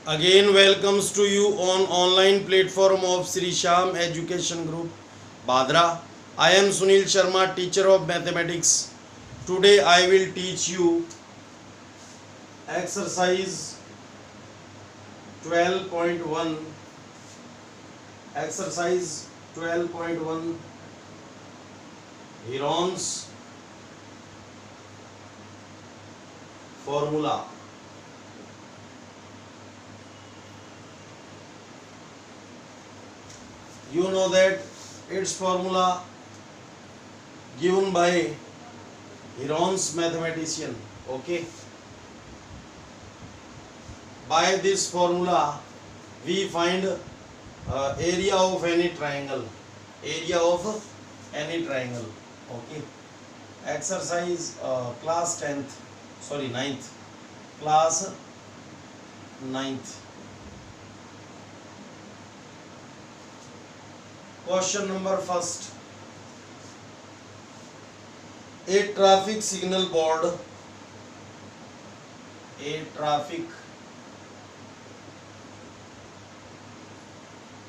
Again, welcomes to you on online platform of Sri Sham Education Group, Badra. I am Sunil Sharma, teacher of mathematics. Today I will teach you exercise 12.1. Exercise 12.1 Heron's formula. You know that its formula given by Heron's mathematician. Okay. By this formula, we find area of any triangle. Area of any triangle. Okay. Exercise class 10th. Sorry, ninth. Class ninth. Question number first. A traffic signal board. A traffic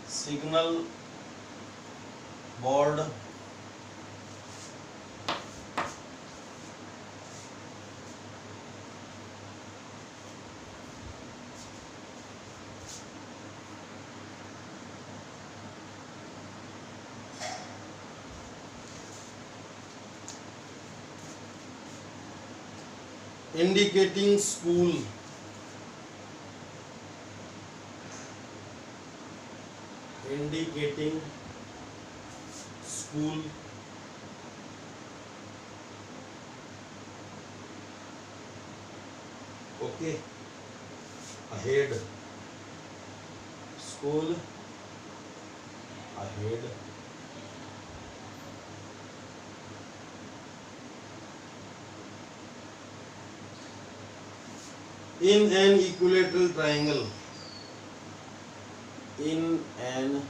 signal board indicating school. Indicating school. Okay. Ahead. School ahead. In an equilateral triangle. In an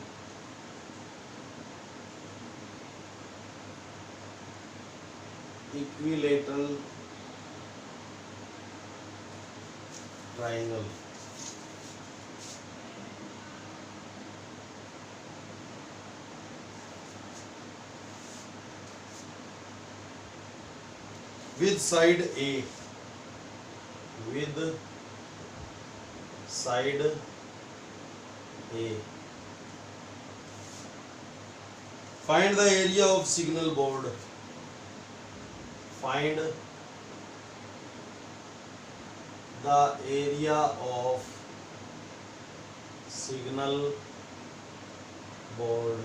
equilateral triangle. With side A. With side A. Find the area of signal board. Find the area of signal board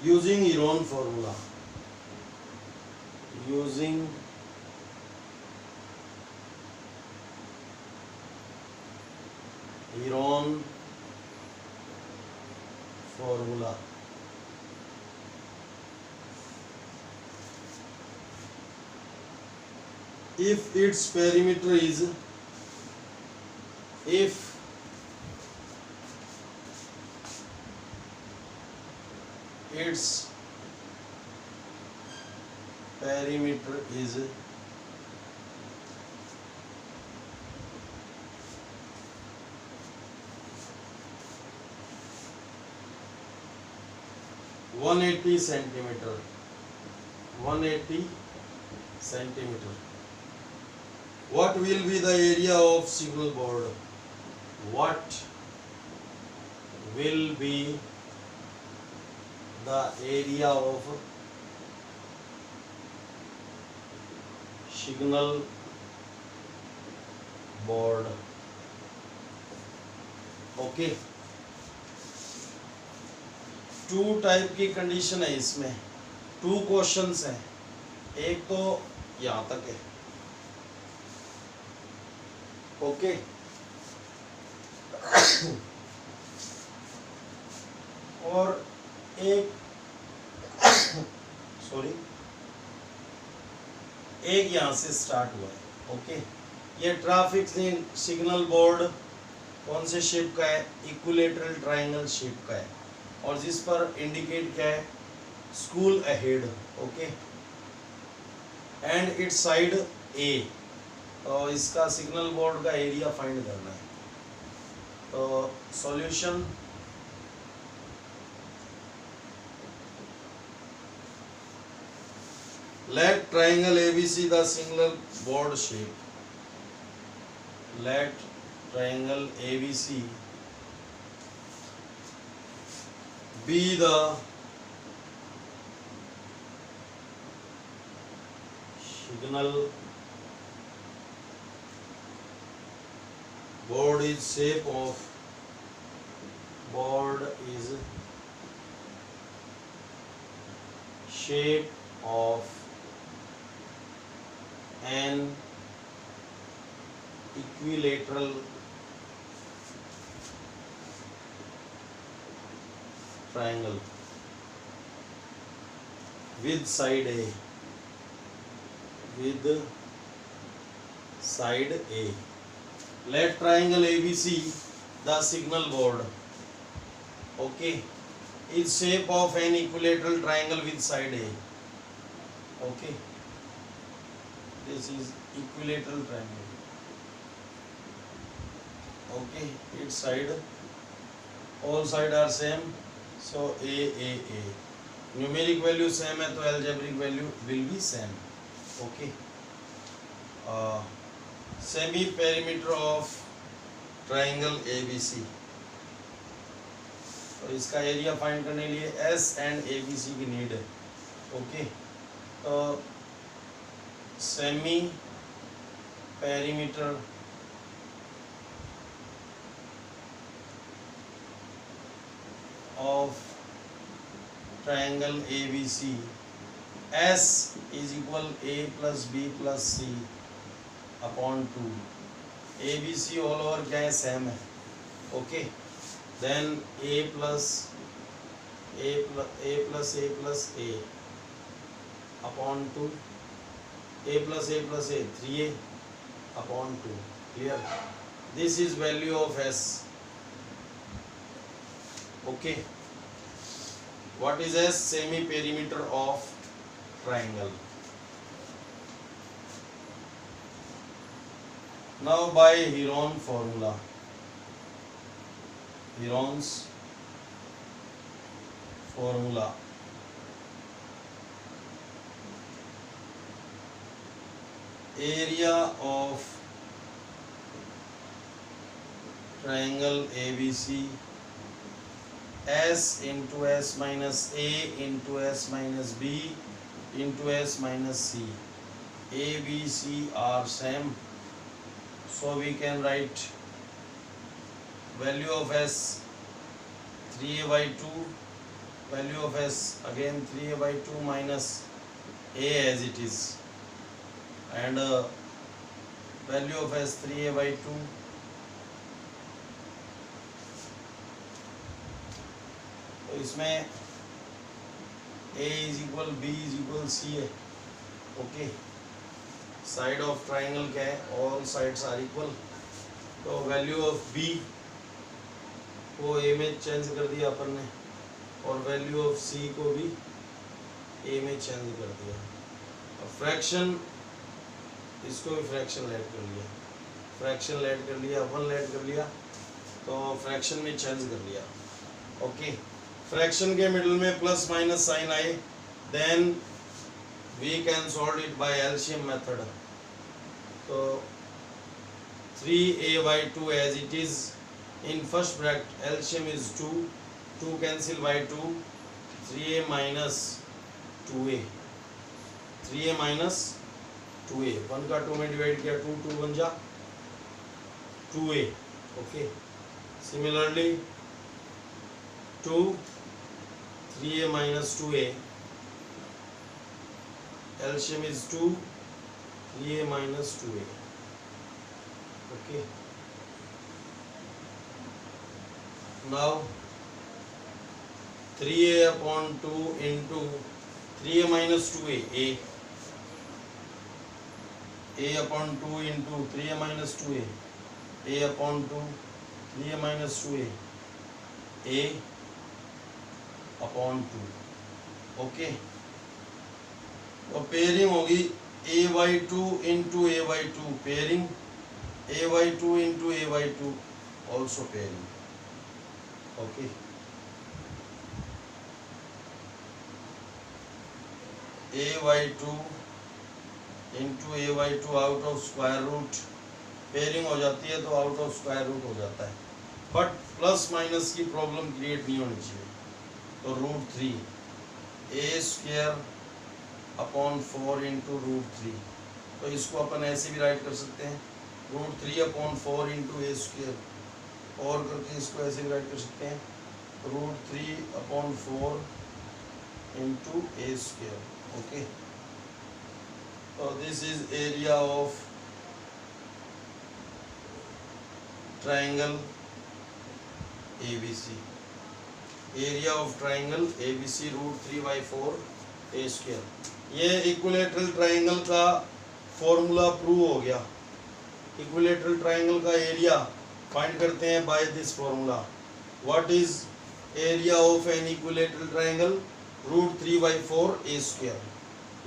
using Heron formula. Using Heron formula. If its perimeter is if its perimeter is 180 centimeter. 180 centimeter. What will be the area of signal board? What will be the area of signal board? Okay. Two type की condition है इसमें, two questions हैं. एक तो यहाँ तक है. Okay. और एक सॉरी एक यहाँ से स्टार्ट हुआ है. ओके. ये ट्रैफिक सिग्नल बोर्ड कौन से शेप का है? इक्विलेटरल ट्रायंगल शेप का है. और जिस पर इंडिकेट क्या है? School ahead. Okay. And it's side a. तो इसका सिग्नल बोर्ड का एरिया फाइंड करना है। तो solution, let triangle ABC the single board shape. Let triangle ABC be the signal board is shape of an equilateral triangle with side A. Let triangle ABC the signal board, okay, is shape of an equilateral triangle with side A. Okay, this is equilateral triangle. Okay, its side, all side are same, so A. Numeric value same है तो algebraic value will be same. Okay, semi perimeter of triangle ABC. तो इसका area find करने के लिए S and ABC की need है। Okay, तो semi perimeter of triangle ABC, S is equal A plus B plus C upon 2. ABC all over क्या है, सेम है। Okay, then A plus A upon 2, A plus A 3A upon 2. Clear? This is value of S. Okay, what is S? Semi perimeter of triangle. Now by Heron formula, Heron's formula, area of triangle ABC, S into S minus A into S minus B into S minus C. A, B, C are same, so we can write value of S 3A by 2, value of S again 3A by 2 minus A as it is, and value of S 3A by 2 तो इसमें A is equal B is equal C है। Okay, side of triangle क्या है, all sides are equal, तो value of B को A में change कर दिया अपन ने, और वैल्यू ऑफ C को भी A में चेंज कर दिया, और फ्रैक्शन, इसको भी फ्रैक्शन ऐड कर लिया, फ्रैक्शन ऐड कर लिया, अपन ऐड कर लिया, तो फ्रैक्शन में चेंज कर लिया। ओके, फ्रैक्शन के मिडिल में प्लस माइनस साइन आए, then we can solve it by LCM method. तो 3A by 2 as it is in first bracket, LCM is 2, 2 cancel by 2, 3A minus 2A, 3A minus 2A, 1 का 2 में divide किया, 2 2 बन जा 2A। Okay, similarly 2 3A minus 2A, LCM is 2, 3A minus 2A. Okay, now 3A upon 2 into 3A minus 2A, A upon 2 into 3A minus 2A, A upon 2, 3A minus 2A, A upon 2। Okay, तो pairing होगी a/2 into a/2 pairing, a/2 into a/2 also pairing. Okay, a/2 into a/2 out of square root, pairing हो जाती है तो out of square root हो जाता है, but plus minus की प्रॉब्लम क्रिएट नहीं होनी चाहिए। तो √3 a स्क्वायर अपॉन 4 इंटू √3, तो इसको अपन ऐसे भी राइट कर सकते हैं, √3 अपॉन 4 इंटू ए स्क्वायर, और करके इसको ऐसे भी राइट कर सकते हैं, √3 upon 4 into A square. Okay, so this is area of triangle ABC. Area of triangle ABC √3/4 a square. ये इक्विलेटरल ट्राइंगल का फॉर्मूला प्रूव हो गया। इक्विलेटरल ट्राइंगल का एरिया फाइंड करते हैं by this formula. What is area of an equilateral triangle? √3/4 a square.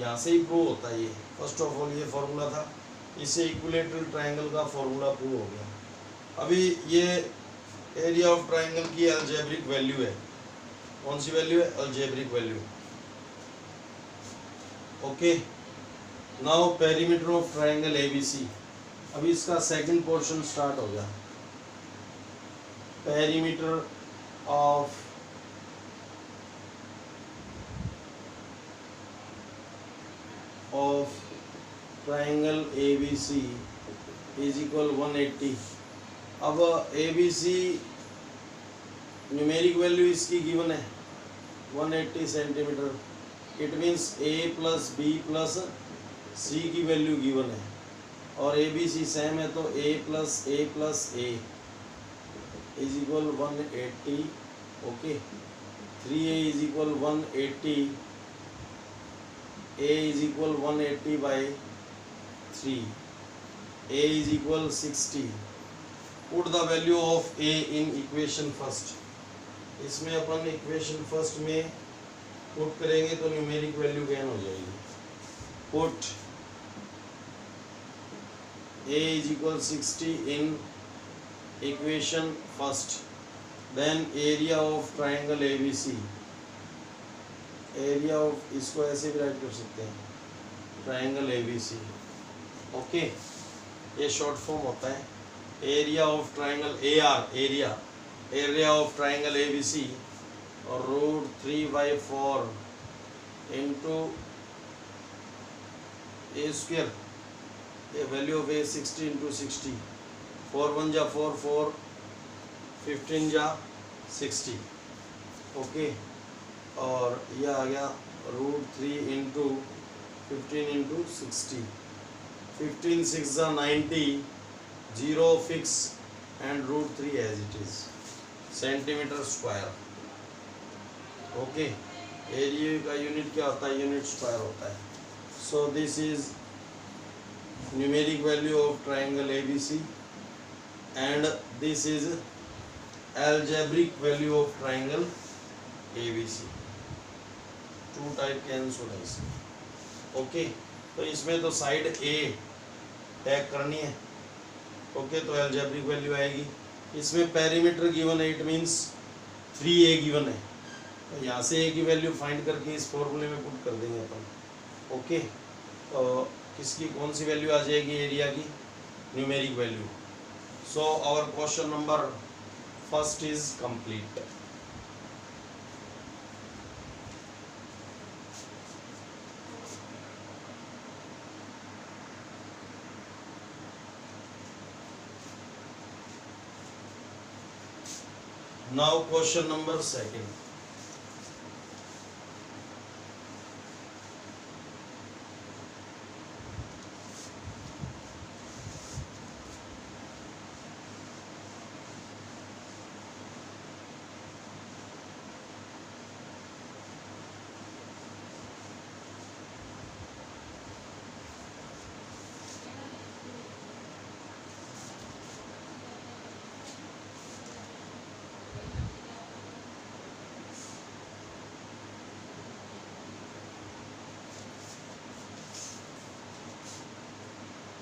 यहाँ से ही प्रूव होता है ये। फर्स्ट ऑफ ऑल ये फॉर्मूला था, इससे इक्विलेटरल ट्राइंगल का फॉर्मूला प्रूव हो गया। अभी ये एरिया ऑफ ट्राइंगल की अलजेब्रिक वैल्यू है। कौन सी वैल्यू है? Algebraic value. Okay, now perimeter of triangle ABC. अभी इसका सेकंड पोर्शन स्टार्ट हो गया। Perimeter of triangle ABC is equal 180। अब ABC न्यूमेरिक वैल्यू इसकी गिवन है 180 centimetre. It means A plus B plus C की वैल्यू गिवन है, और ABC सेम है तो A plus A is equal 180। Okay, 3A is equal 180, A is equal 180 by 3, A is equal 60. Put the value of A in equation first. इसमें अपन equation first में put करेंगे तो numeric value gain हो जाएगी। Put A is equal 60 in equation first, then area of triangle ABC। Area of, इसको ऐसे भी right कर सकते हैं, ट्राइंगल ABC। ओके, ये शॉर्ट फॉर्म होता है area of triangle AR, area of triangle ABC, और √3/4 इंटू A स्क्वायर। ये वैल्यू ऑफ A 60 इंटू 60, 4 1 जा 4, 4 15 जा 60। ओके, और यह आ गया √3 इंटू 15 इंटू 60, 15 6 जा 90, 0 fix and √3 as it is centimetre square. Okay, area का यूनिट क्या होता है? यूनिट स्क्वायर होता है। So this is numeric value of triangle ABC and this is algebraic value of triangle ABC। Two type के answer है इसमें। Okay, तो इसमें तो साइड A टैग करनी है। ओके, तो अलजेब्रिक वैल्यू आएगी। इसमें पेरीमीटर गिवन है, इट मींस 3A गिवन है, तो यहाँ से A की वैल्यू फाइंड करके इस फॉर्मूले में पुट कर देंगे अपन। ओके, तो किसकी कौन सी वैल्यू आ जाएगी? एरिया की numeric value. So our question number first is complete. Now question number second.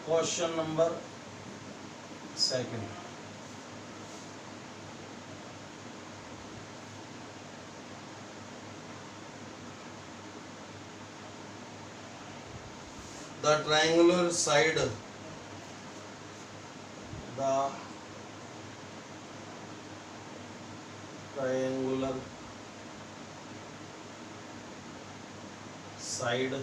Question number second. The triangular side, the triangular side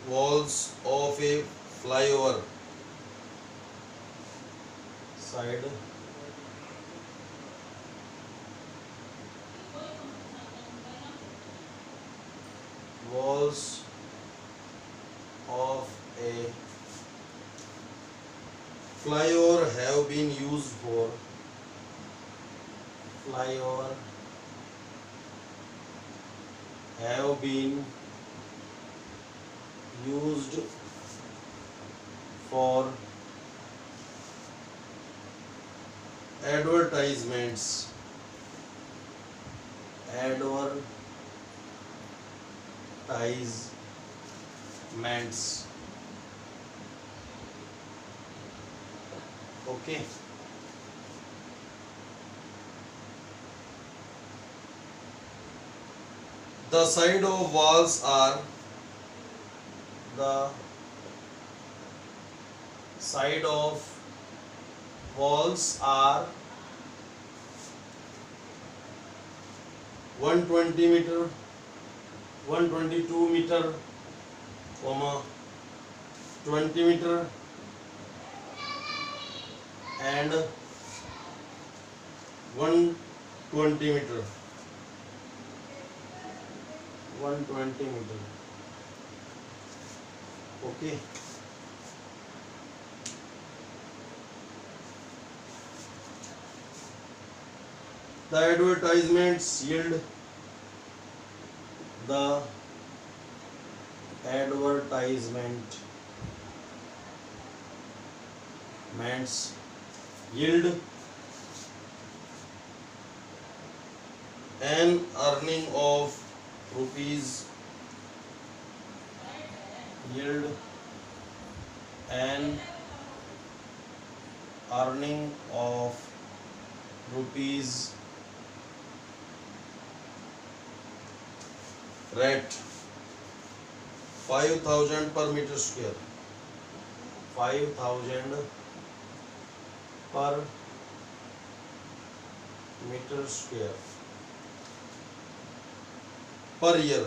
walls of a flyover, side walls of a flyover have been used for flyover have been used for advertisements, okay. The side of walls are the side of walls are 120 meter, 122 meter, 20 meter and 120 meter. 120 meter. Okay. The advertisements yield an earning of rupees yield an earning of rupees rate 5,000 per meter square, 5,000 per meter square per year.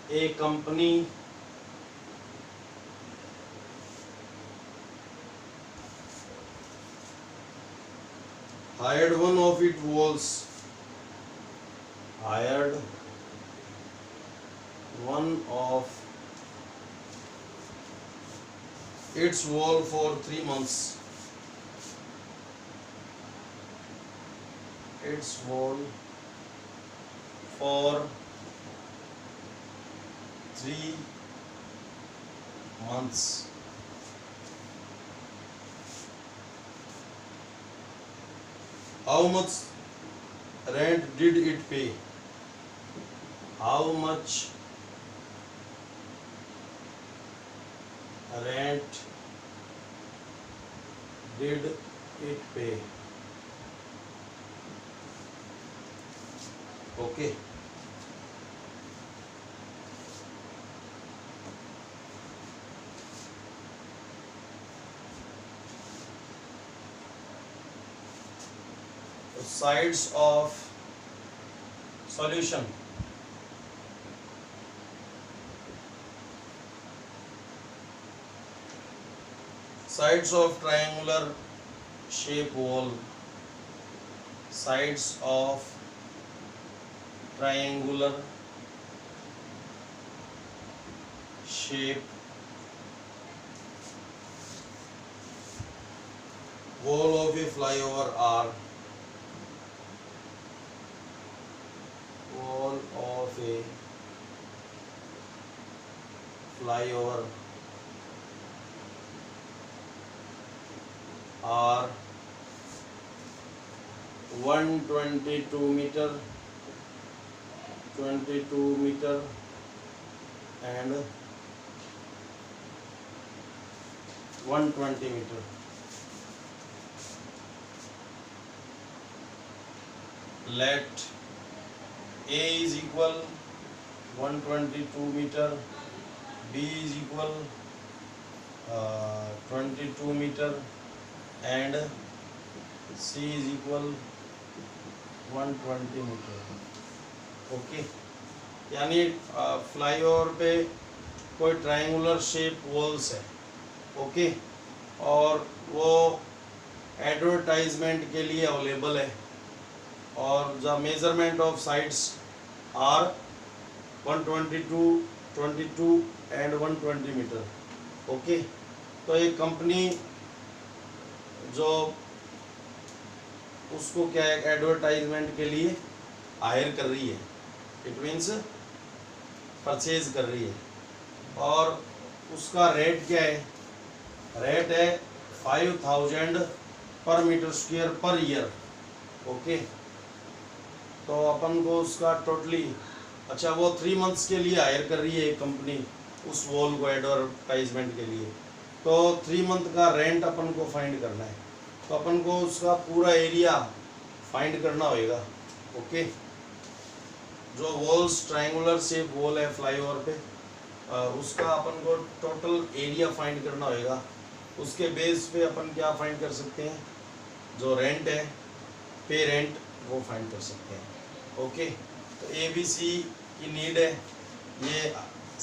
A company hired one of its walls, hired one of its wall for 3 months. Its wall for 3 months. How much rent did it pay? How much rent did it pay? Okay. Sides of solution. Sides of triangular shape wall. Sides of triangular shape wall of a flyover are wall of a flyover are 122 meter, 22 meter and 120 meter. Let A is equal 122 meter, B is equal 22 meter and C is equal 120 metre. Okay, यानी flyover पे कोई triangular shape walls है. Okay, और वो advertisement के लिए available है और the measurement of sides are 122, 22 and 120 metre. Okay, तो एक कंपनी जो उसको क्या है एडवर्टाइजमेंट के लिए हायर कर रही है, इट मीन्स परचेज कर रही है, और उसका रेट क्या है, रेट है 5000 per metre square per year. Okay, तो अपन को उसका टोटली, अच्छा वो 3 मंथ्स के लिए हायर कर रही है एक कंपनी उस वॉल को एडवर्टाइजमेंट के लिए, तो 3 मंथ का रेंट अपन को फाइंड करना है. तो अपन को उसका पूरा एरिया फाइंड करना होगा. ओके, जो वॉल्स ट्रायंगुलर शेप वॉल है फ्लाईओवर पे, उसका अपन को टोटल एरिया फाइंड करना होगा. उसके बेस पे अपन क्या फाइंड कर सकते हैं, जो रेंट है, पे रेंट, वो फाइंड कर सकते हैं. ओके, तो ABC की नीड है. ये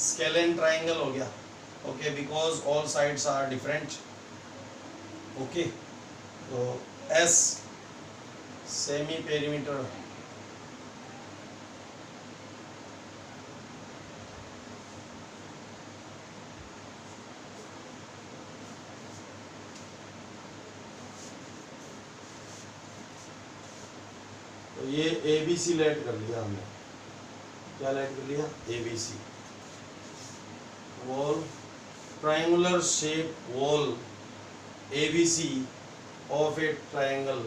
स्केलेन ट्रायंगल हो गया. Okay, because all sides are different. Okay, तो S सेमी पेरीमीटर, तो ये ABC लेट कर लिया हमने. क्या लेट कर लिया, ABC wall, triangular shape wall ABC of a triangle.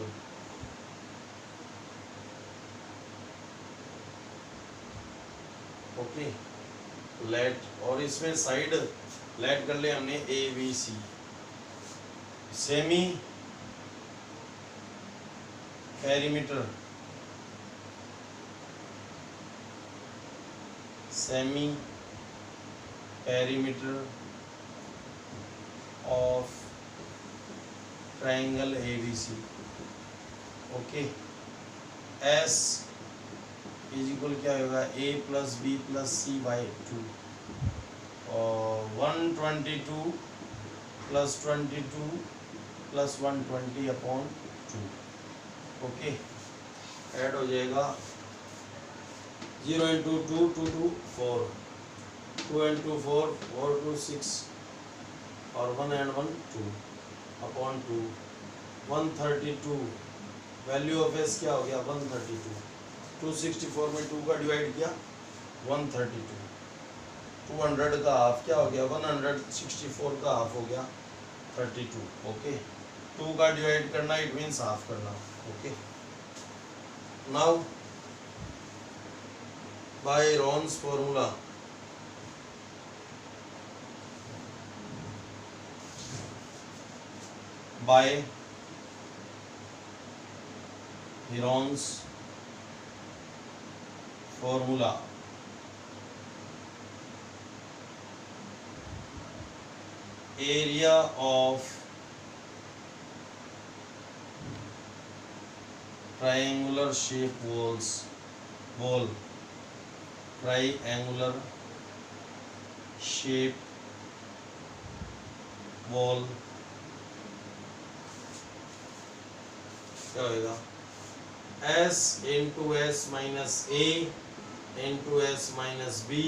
Okay, let, और इसमें साइड लेट कर ले हमने ABC. Semi perimeter, semi perimeter of triangle ABC. Okay, S is equal क्या होगा, A plus B plus C by 2, और 122 plus 22 plus 120 upon 2. Okay, add हो जाएगा 0 इंटू 2 2 2 4, 2 इंटू 4 4 2 6, और 1 and 1 2 upon 2, 132. Value of S क्या हो गया, 132. 264 में 2 का डिवाइड किया 132. 200 का हाफ क्या हो गया, 164 का हाफ हो गया 32. ओके, 2 का डिवाइड करना, इट मीन्स हाफ करना. Okay, now by Heron's formula, by Heron's formula, area of triangular shape wall, triangular shape wall क्या होगा, S into S minus A into S minus B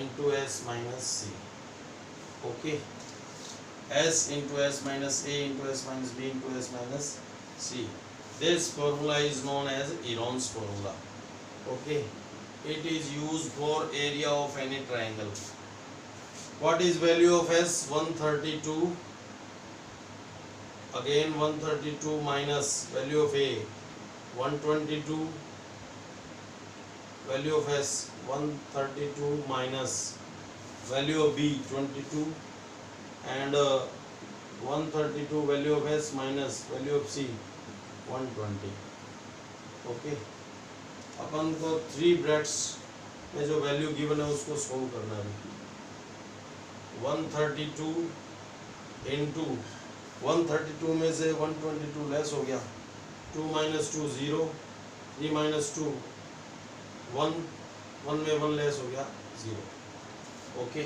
into S minus C. Okay, S into S minus A into S minus B into S minus C. This formula is known as Heron's formula. Okay, it is used for area of any triangle. What is value of S? 132. Again 132 minus value of A 122 value of S 132 minus value of B 22 and 132 value of S minus value of C 120. Okay, अपन को 3 brackets में जो value given है उसको solve करना है। 132 into 132 में से 122 less हो गया, 2 minus 2 0, 3 minus 2 1, 1 में 1 लेस हो गया 0। ओके,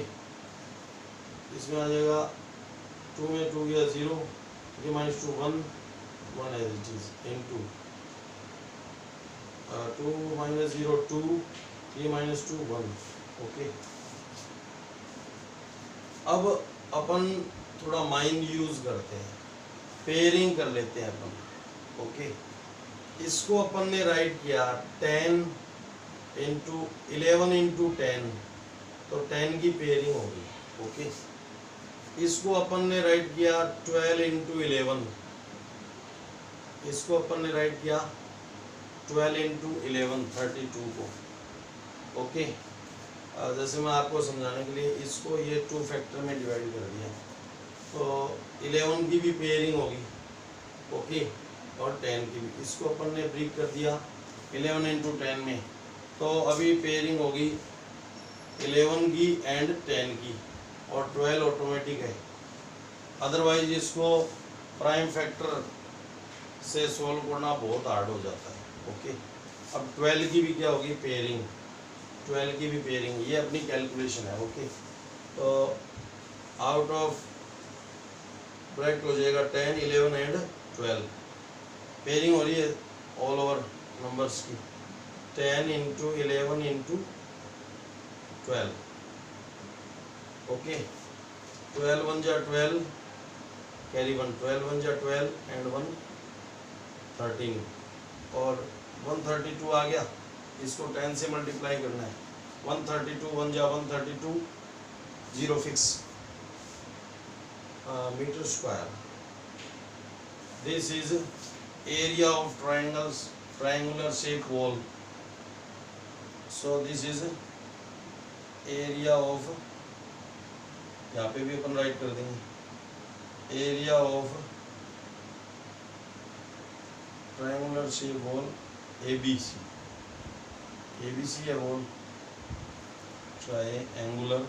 इसमें आ जाएगा 2 में 2 गया 0, 3 minus 2 1, 1 as it is into 2 minus 0 2, 3 minus 2 1। Okay, अब अपन थोड़ा माइंड यूज करते हैं, पेयरिंग कर लेते हैं अपन। ओके, इसको अपन ने राइट किया 10 इंटू 11 इंटू 10, तो 10 की पेयरिंग होगी। ओके, इसको अपन ने राइट किया 12 इंटू 11, इसको अपन ने राइट किया 12 इंटू 11 32 को। ओके, जैसे मैं आपको समझाने के लिए इसको ये 2 फैक्टर में डिवाइड कर दिया, तो 11 की भी पेयरिंग होगी। ओके, और 10 की भी, इसको अपन ने ब्रेक कर दिया 11 इंटू 10 में, तो अभी पेयरिंग होगी 11 की एंड 10 की, और 12 ऑटोमेटिक है। अदरवाइज इसको प्राइम फैक्टर से सोल्व करना बहुत हार्ड हो जाता है। ओके, अब 12 की भी क्या होगी पेयरिंग, 12 की भी पेयरिंग, ये अपनी कैलकुलेशन है। ओके, तो आउट ऑफ ब्रैकेट हो जाएगा 10 11 एंड 12, पेयरिंग हो रही है ऑल ओवर नंबर्स की, 10 इंटू 11 इंटू 12। ओके, 12 1 जा 12, कैरी 1, 12 1 जा 12 एंड 1 13, और 132 आ गया, इसको 10 से मल्टीप्लाई करना है। 132 1 जा 132, 0 fix metre square. This is area of triangular shape wall, so this is area of, यहाँ पे भी अपन राइट कर देंगे, area of triangular shape wall ABC, ABC है wall, triangular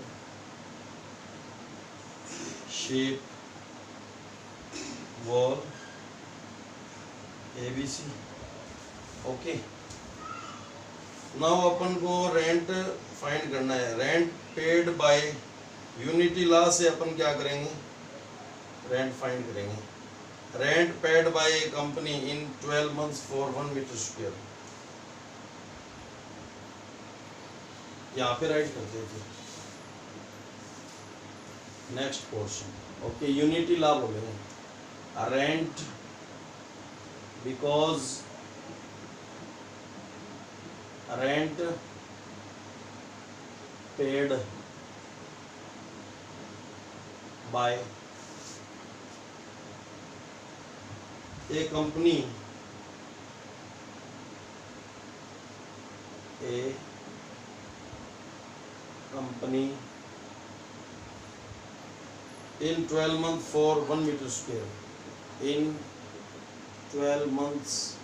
shape wall ABC। Okay, now अपन को रेंट फाइंड करना है। Rent paid by unity law से अपन क्या करेंगे, रेंट फाइंड करेंगे। Rent paid by a company in 12 months for 1 metre square, यहाँ पे राइट करते हैं फिर next portion. Okay, unity law बोलेंगे, rent because rent paid by a company in 12 months for 1 meter square, in 12 months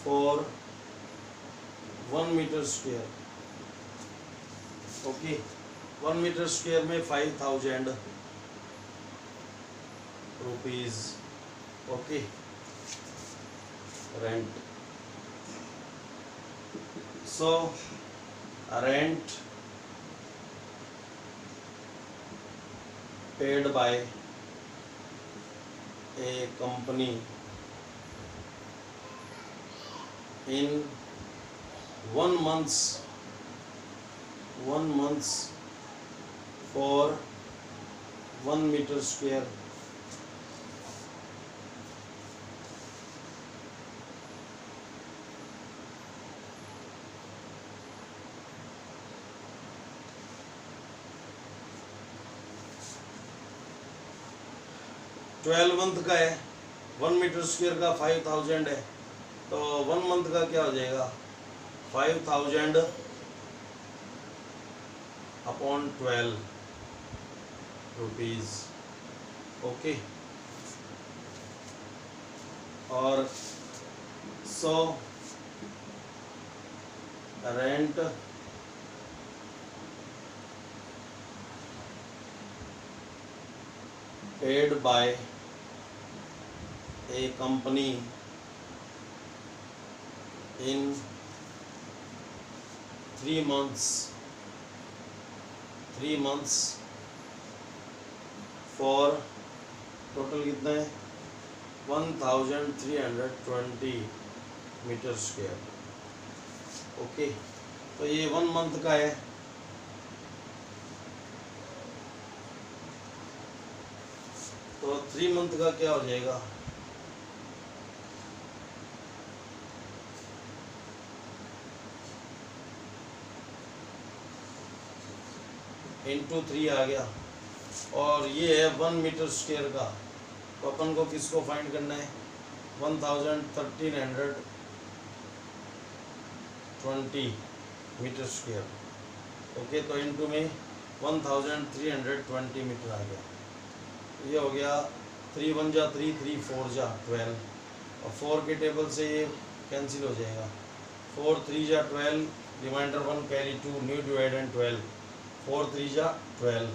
for 1 meter square। Okay, 1 metre square में 5000 rupees. Okay, rent, so rent paid by a company in 1 month for 1 meter square. Twelve month का है 1 metre square का 5000 है, तो 1 month का क्या हो जाएगा 5000 अपॉन 12 रुपीज़। ओके, और 100 rent paid by a company in 3 months for total कितना है 1320 मीटर स्क्वायर। ओके, तो ये 1 मंथ का है। तो 3 मंथ का क्या हो जाएगा इंटू 3 आ गया, और ये है 1 मीटर स्क्वायर का, तो अपन को किसको फाइंड करना है 1320 मीटर स्क्वायर। ओके, तो इंटू में 1320 मीटर आ गया। ये हो गया 3 1 जा 3, 3 4 जा 12, और 4 के टेबल से ये कैंसिल हो जाएगा। 4 3 जा 12, reminder 1 carry 2, new divide and 12, 4 3 जा 12।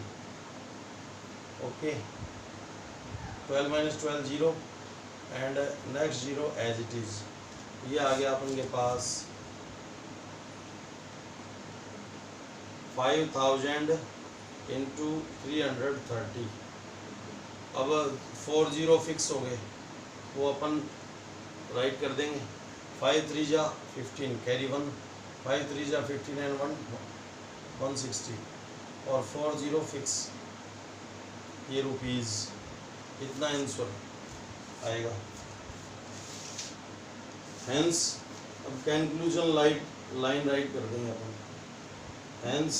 Okay, 12 minus 12 0, and next 0 as it is. ये आ गया अपन के पास 5000 इंटू 330। अब 40 फिक्स हो गए, वो अपन राइट कर देंगे। 5 3 जा 15 कैरी 1, 5 3 जा 15 एंड 1 160, और 40 फिक्स, ये रुपीज़, इतना आंसर आएगा। हेंस अब कंक्लूजन लाइन राइट कर देंगे अपन। Hence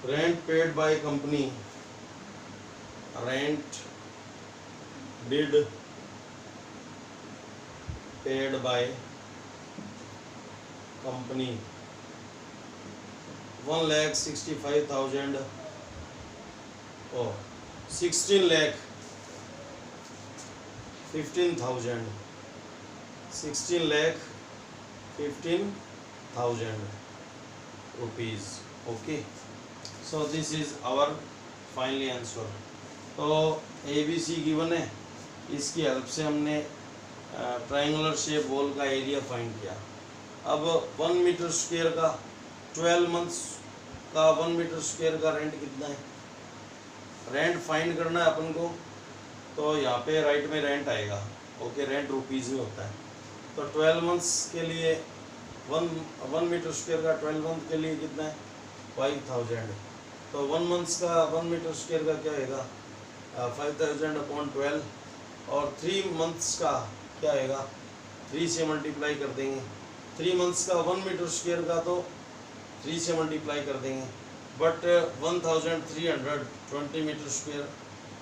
rent paid by company, rent did paid by company 1,65,000 or 16,15,000 rupees. Okay, so this is our final answer. तो ABC गिवन है, इसकी हेल्प से हमने ट्रायंगुलर शेप बॉल का एरिया फाइंड किया। अब 1 मीटर स्क्वायर का 12 मंथ्स का 1 मीटर स्क्वायर का रेंट कितना है, रेंट फाइंड करना है अपन को। तो यहाँ पे राइट में रेंट आएगा। ओके, रेंट रुपीज़ में होता है। तो 12 मंथ्स के लिए 1 मीटर स्क्वायर का 12 मंथ के लिए कितना है 5000। तो 1 मंथ्स का 1 मीटर स्क्वायर का क्या आएगा 5000 अपॉन 12, और 3 मंथ्स का क्या आएगा 3 से मल्टीप्लाई कर देंगे। 3 मंथ्स का 1 मीटर स्क्वायर का तो 3 से मल्टीप्लाई कर देंगे, बट 1320 मीटर स्क्वायर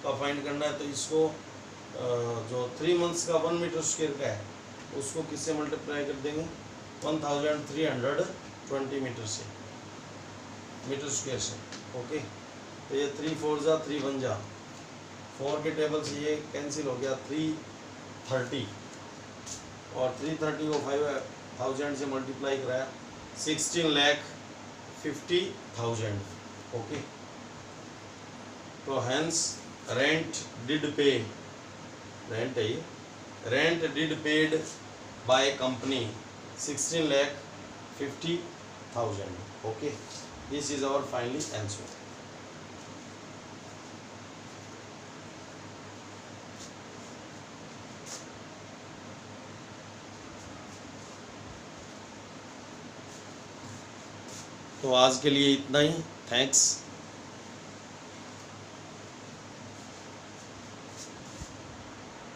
का फाइंड करना है। तो इसको जो 3 मंथ्स का 1 मीटर स्क्वायर का है उसको किससे मल्टीप्लाई कर देंगे 1320 मीटर स्क्वायर से। ओके, तो ये 3 4 जा 3 1 जा 4 के टेबल से ये कैंसिल हो गया 330, और 330 को 5000 से मल्टीप्लाई कराया 16,50,000। ओके, तो hence rent did pay, rent है ये, rent did paid by company 16,50,000। Okay, this is our finally answer. तो आज के लिए इतना ही। थैंक्स।